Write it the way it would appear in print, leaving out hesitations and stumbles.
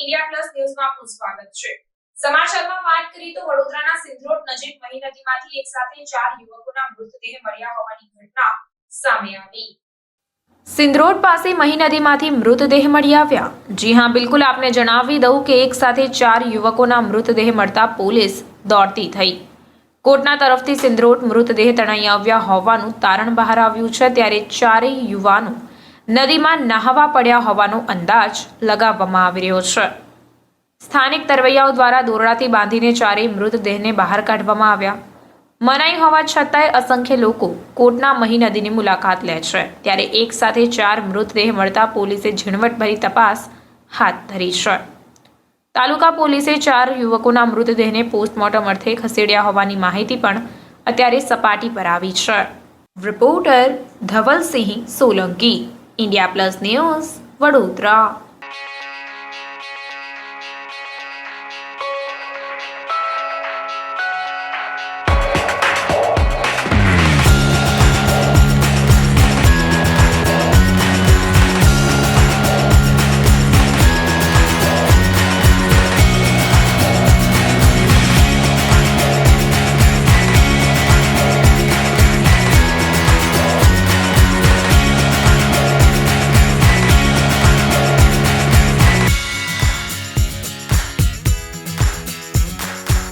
India plus ન્યૂઝમાં આપનું સ્વાગત છે। સમાચારમાં વાત કરીએ તો વડોદરાના સિંધરોડ નજીક મહી નદીમાંથી એક સાથે 4 યુવકોના મૃતદેહ મળ્યા હોવાની ઘટના સામે આવી। સિંધરોડ પાસે મહી નદીમાંથી મૃતદેહ મળી આવ્યા। જી હા, બિલકુલ આપને જણાવી દઉં કે એક સાથે 4 યુવકોના મૃતદેહ મળતા પોલીસ દોડતી થઈ। કોટના તરફથી સિંધરોડ મૃતદેહ તણાઈ આવ્યા હોવાનું તારણ બહાર આવ્યું છે, ત્યારે ચારેય યુવાનો નદીમાં નહાવા પડ્યા હોવાનો અંદાજ લગાવવામાં આવી રહ્યો છે। સ્થાનિક તરવૈયાઓ દ્વારા દોરડાથી બાંધીને ચારેય મૃતદેહને બહાર કાઢવામાં આવ્યા। મનાઈ હોવા છતાંય અસંખ્ય લોકો કોટના મહી નદીની મુલાકાત લે છે, ત્યારે એક સાથે 4 મૃતદેહ મળતા પોલીસે ઝીણવટભરી તપાસ હાથ ધરી છે। તાલુકા પોલીસે 4 યુવકોના મૃતદેહને પોસ્ટમોર્ટમ અર્થે ખસેડ્યા હોવાની માહિતી પણ અત્યારે સપાટી પર આવી છે। Reporter Dhavalsinh Solanki, India plus news, Vadodara.